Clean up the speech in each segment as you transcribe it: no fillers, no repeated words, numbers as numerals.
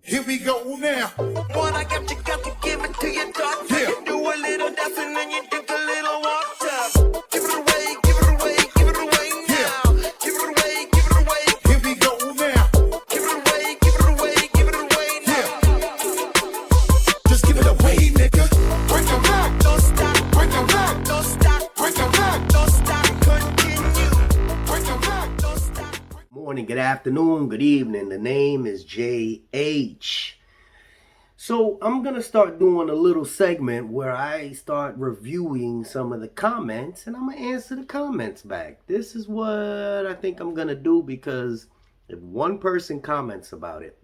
Here we go now. What I got to give it to you, dog. Yeah. You do a little dance and then you do a little walk up. Give it away, give it away, give it away now. Give it away, give it away. Here we go now. Give it away, give it away, give it away now. Just give it away, nigga. Break the rock. Don't stop, Break the rock. don't stop, Break the rock. don't stop, continue. Break the rock. Don't stop. Morning, good afternoon, good evening. The name is JH. So I'm going to start doing a little segment where I start reviewing some of the comments and I'm going to answer the comments back. This is what I think I'm going to do because if one person comments about it,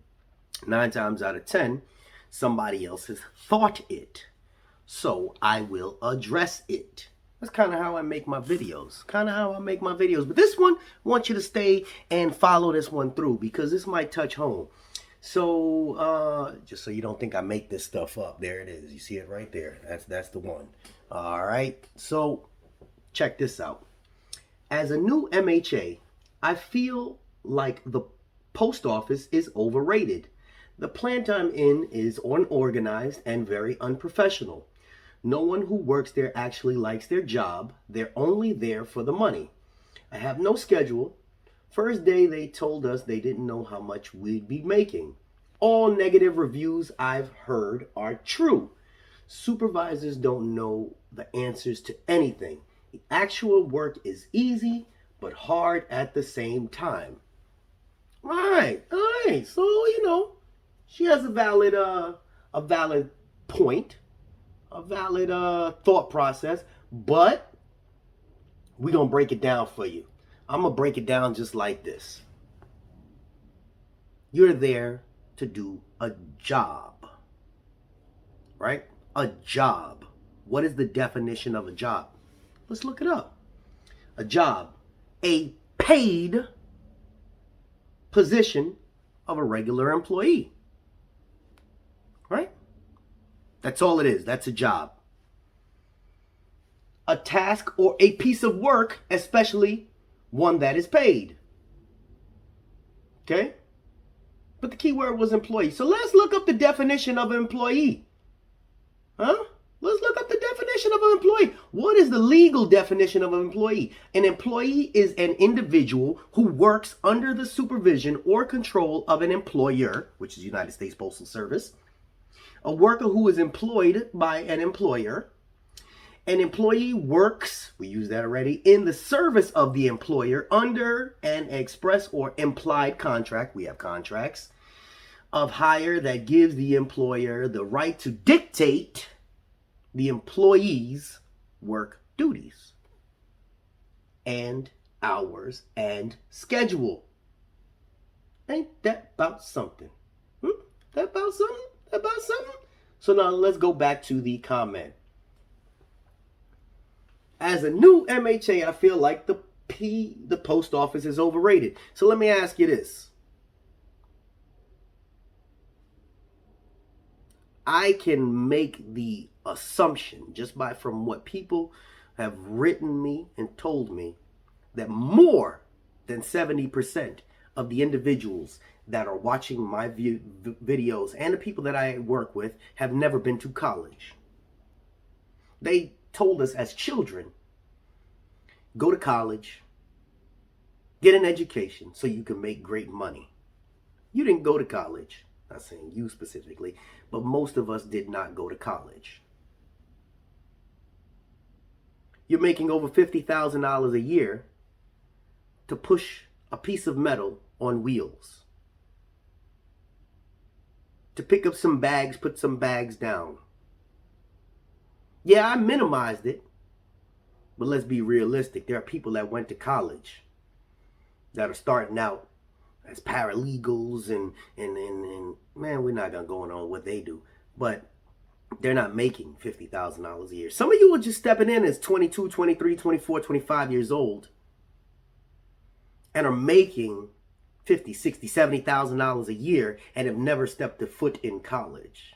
9 times out of 10, somebody else has thought it. So I will address it. That's kind of how I make my videos. But this one, I want you to stay and follow this one through because this might touch home. So, just so you don't think I make this stuff up, there it is. You see it right there. That's the one. All right. So, check this out. As a new MHA, I feel like the post office is overrated. The plant I'm in is unorganized and very unprofessional. No one who works there actually likes their job. They're only there for the money. I have no schedule. First day they told us they didn't know how much we'd be making. All negative reviews I've heard are true. Supervisors don't know the answers to anything. The actual work is easy, but hard at the same time. All right. So, she has a valid point, a valid thought process, but we're going to break it down for you. I'm going to break it down just like this. You're there to do a job, right? A job. What is the definition of a job? Let's look it up. A job, a paid position of a regular employee, right? That's all it is. That's a job. A task or a piece of work, especially one that is paid. Okay? But the key word was employee. So let's look up the definition of an employee. Huh? Let's look up the definition of an employee. What is the legal definition of an employee? An employee is an individual who works under the supervision or control of an employer, which is the United States Postal Service. A worker who is employed by an employer. An employee works, we used that already, in the service of the employer under an express or implied contract, we have contracts, of hire that gives the employer the right to dictate the employee's work duties and hours and schedule. Ain't that about something? That about something? That about something? So now let's go back to the comment. As a new MHA, I feel like the post office is overrated. So let me ask you this. I can make the assumption just from what people have written me and told me that more than 70% of the individuals that are watching my videos and the people that I work with have never been to college. They told us as children, go to college, get an education so you can make great money. You didn't go to college, not saying you specifically, but most of us did not go to college. You're making over $50,000 a year to push a piece of metal on wheels. To pick up some bags, put some bags down. Yeah, I minimized it, but let's be realistic. There are people that went to college that are starting out as paralegals and man, we're not going to go on what they do, but they're not making $50,000 a year. Some of you are just stepping in as 22, 23, 24, 25 years old and are making $50,000, $60,000, $70,000 a year and have never stepped a foot in college.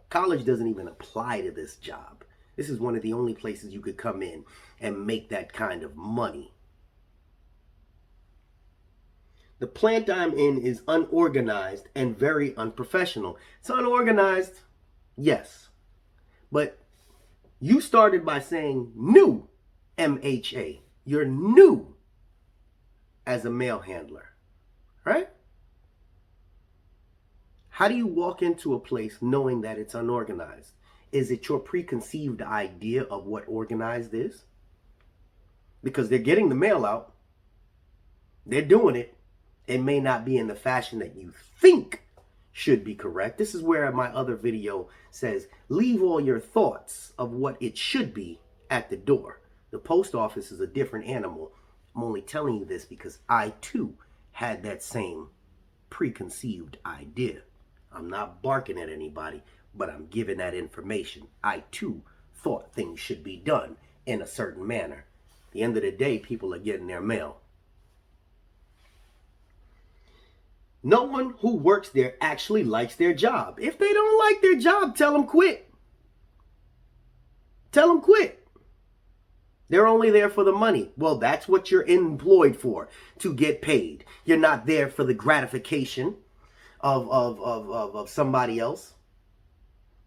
College doesn't even apply to this job. This is one of the only places you could come in and make that kind of money. The plant I'm in is unorganized and very unprofessional. It's unorganized, yes. But you started by saying new MHA. You're new as a mail handler, right? How do you walk into a place knowing that it's unorganized? Is it your preconceived idea of what organized is? Because they're getting the mail out. They're doing it. It may not be in the fashion that you think should be correct. This is where my other video says, leave all your thoughts of what it should be at the door. The post office is a different animal. I'm only telling you this because I too had that same preconceived idea. I'm not barking at anybody, but I'm giving that information. I too thought things should be done in a certain manner. At the end of the day, people are getting their mail. No one who works there actually likes their job. If they don't like their job, tell them quit. Tell them quit. They're only there for the money. Well, that's what you're employed for, to get paid. You're not there for the gratification of somebody else,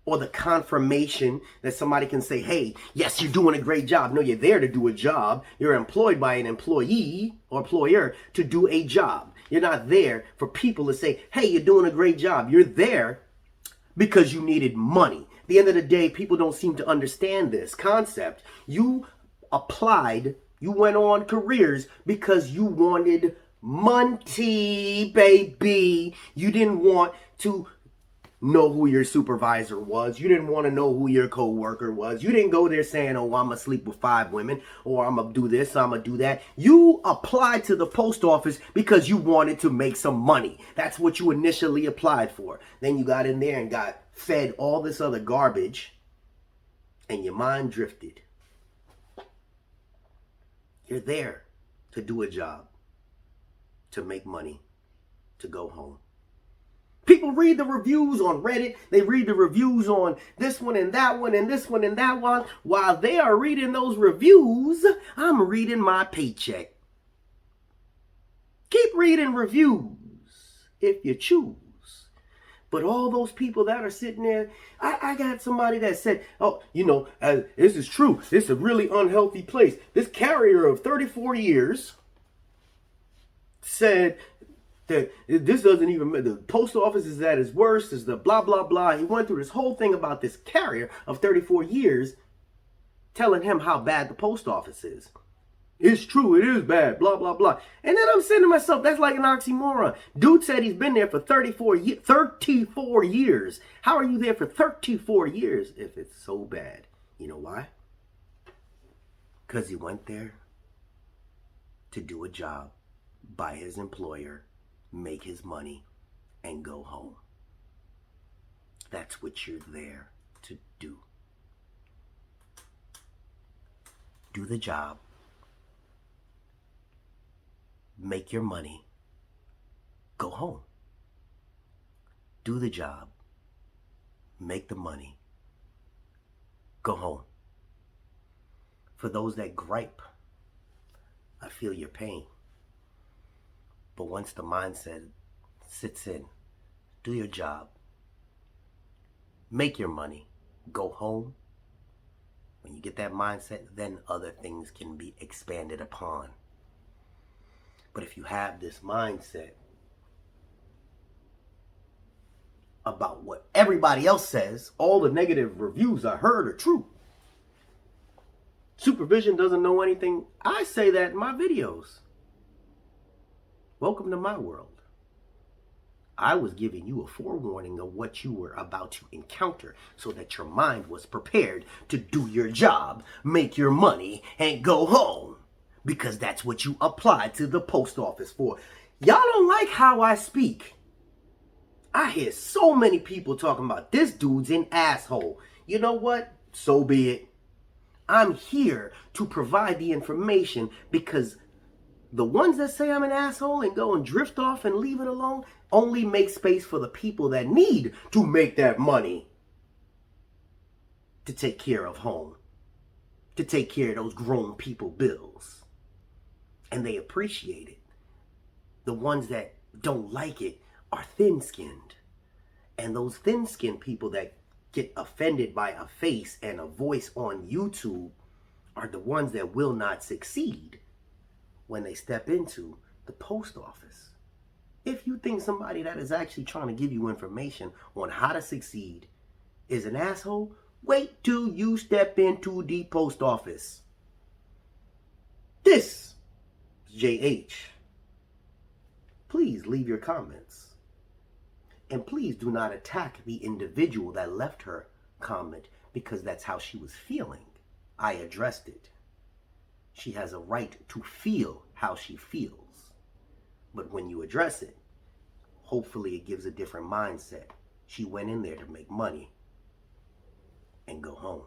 or the confirmation that somebody can say, hey, yes, you're doing a great job. No, you're there to do a job. You're employed by an employee or employer to do a job. You're not there for people to say, hey, you're doing a great job. You're there because you needed money. At the end of the day, people don't seem to understand this concept. You applied, you went on careers because you wanted money, baby. You didn't want to know who your supervisor was. You didn't want to know who your co-worker was. You didn't go there saying, oh, I'm going to sleep with 5 women, or I'm going to do this, I'm going to do that. You applied to the post office because you wanted to make some money. That's what you initially applied for. Then you got in there and got fed all this other garbage, and your mind drifted. You're there to do a job, to make money, to go home. People read the reviews on Reddit. They read the reviews on this one and that one and this one and that one. While they are reading those reviews, I'm reading my paycheck. Keep reading reviews if you choose. But all those people that are sitting there, I got somebody that said, oh, this is true. This is a really unhealthy place. This carrier of 34 years said that this doesn't even matter. The post office is at its worst, is the blah, blah, blah. He went through this whole thing about this carrier of 34 years telling him how bad the post office is. It's true, it is bad, blah, blah, blah. And then I'm saying to myself, that's like an oxymoron. Dude said he's been there for 34 years. How are you there for 34 years if it's so bad? You know why? Because he went there to do a job by his employer, make his money, and go home. That's what you're there to do. Do the job, make your money, go home. Do the job, make the money, go home. For those that gripe, I feel your pain. But once the mindset sits in, do your job, make your money, go home. When you get that mindset, then other things can be expanded upon. But if you have this mindset about what everybody else says, all the negative reviews I heard are true. Supervision doesn't know anything. I say that in my videos. Welcome to my world. I was giving you a forewarning of what you were about to encounter so that your mind was prepared to do your job, make your money, and go home. Because that's what you applied to the post office for. Y'all don't like how I speak. I hear so many people talking about this dude's an asshole. You know what? So be it. I'm here to provide the information because the ones that say I'm an asshole and go and drift off and leave it alone only make space for the people that need to make that money to take care of home, to take care of those grown people bills. And they appreciate it. The ones that don't like it are thin-skinned. And those thin-skinned people that get offended by a face and a voice on YouTube are the ones that will not succeed when they step into the post office. If you think somebody that is actually trying to give you information on how to succeed is an asshole, wait till you step into the post office. This is JH. Please leave your comments. And please do not attack the individual that left her comment because that's how she was feeling. I addressed it. She has a right to feel how she feels. But when you address it, hopefully it gives a different mindset. She went in there to make money and go home.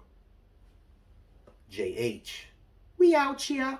JH, we out here.